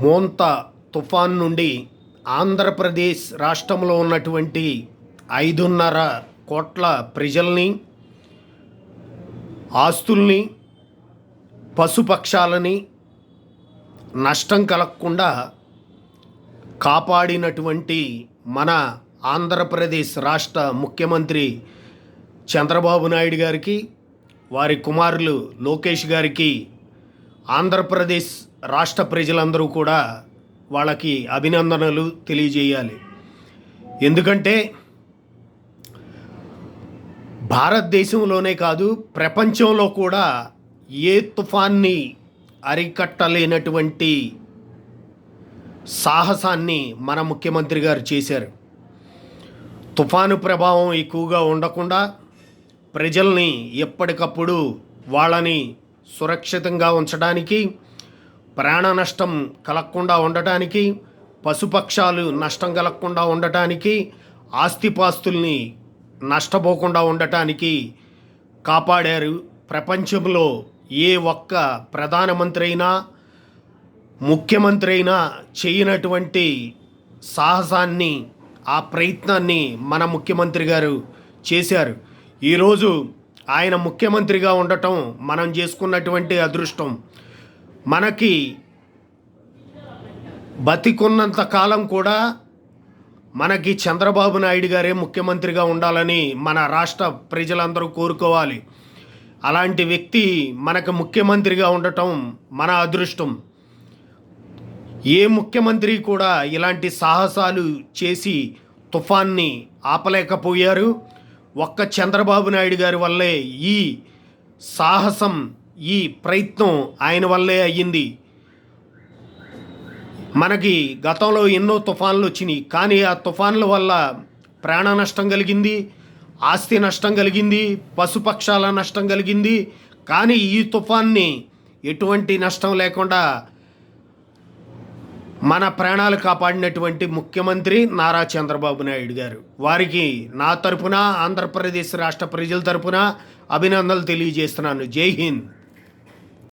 మోంతా తుఫాన్ నుండి ఆంధ్రప్రదేశ్ రాష్ట్రంలో ఉన్నటువంటి 5.5 కోట్ల ప్రజల్ని, ఆస్తుల్ని, పశుపక్షాలని నష్టం కలగకుండా కాపాడినటువంటి మన ఆంధ్రప్రదేశ్ రాష్ట్ర ముఖ్యమంత్రి చంద్రబాబు నాయుడు గారికి, వారి కుమారులు లోకేష్ గారికి ఆంధ్రప్రదేశ్ రాష్ట్ర ప్రజలందరూ కూడా వాళ్ళకి అభినందనలు తెలియజేయాలి. ఎందుకంటే భారతదేశంలోనే కాదు, ప్రపంచంలో కూడా ఏ తుఫాన్ని అరికట్టలేనటువంటి సాహసాన్ని మన ముఖ్యమంత్రి గారు చేశారు. తుఫాను ప్రభావం ఎక్కువగా ఉండకుండా ప్రజల్ని ఎప్పటికప్పుడు వాళ్ళని సురక్షితంగా ఉంచడానికి, ప్రాణ నష్టం కలగకుండా ఉండటానికి, పశుపక్షాలు నష్టం కలగకుండా ఉండటానికి, ఆస్తిపాస్తుల్ని నష్టపోకుండా ఉండటానికి కాపాడారు. ప్రపంచంలో ఏ ఒక్క ప్రధానమంత్రి అయినా, ముఖ్యమంత్రి అయినా చేయనటువంటి సాహసాన్ని, ఆ ప్రయత్నాన్ని మన ముఖ్యమంత్రి గారు చేశారు. ఈరోజు ఆయన ముఖ్యమంత్రిగా ఉండటం మనం చేసుకున్నటువంటి అదృష్టం. మనకి బతికున్నంత కాలం కూడా మనకి చంద్రబాబు నాయుడు గారే ముఖ్యమంత్రిగా ఉండాలని మన రాష్ట్ర ప్రజలందరూ కోరుకోవాలి. అలాంటి వ్యక్తి మనకు ముఖ్యమంత్రిగా ఉండటం మన అదృష్టం. ఏ ముఖ్యమంత్రి కూడా ఇలాంటి సాహసాలు చేసి తుఫాన్ని ఆపలేకపోయారు. ఒక్క చంద్రబాబు నాయుడు గారి వల్లే ఈ సాహసం, ఈ ప్రయత్నం ఆయన వల్లే అయ్యింది. మనకి గతంలో ఎన్నో తుఫాన్లు వచ్చినాయి, కానీ ఆ తుఫాన్ల వల్ల ప్రాణ నష్టం కలిగింది, ఆస్తి నష్టం కలిగింది, పశుపక్షాల నష్టం కలిగింది. కానీ ఈ తుఫాన్ని ఎటువంటి నష్టం లేకుండా మన ప్రాణాలు కాపాడినటువంటి ముఖ్యమంత్రి నారా చంద్రబాబు నాయుడు గారు, వారికి నా తరపున, ఆంధ్రప్రదేశ్ రాష్ట్ర ప్రజల తరపున అభినందనలు తెలియజేస్తున్నాను. జై హింద్.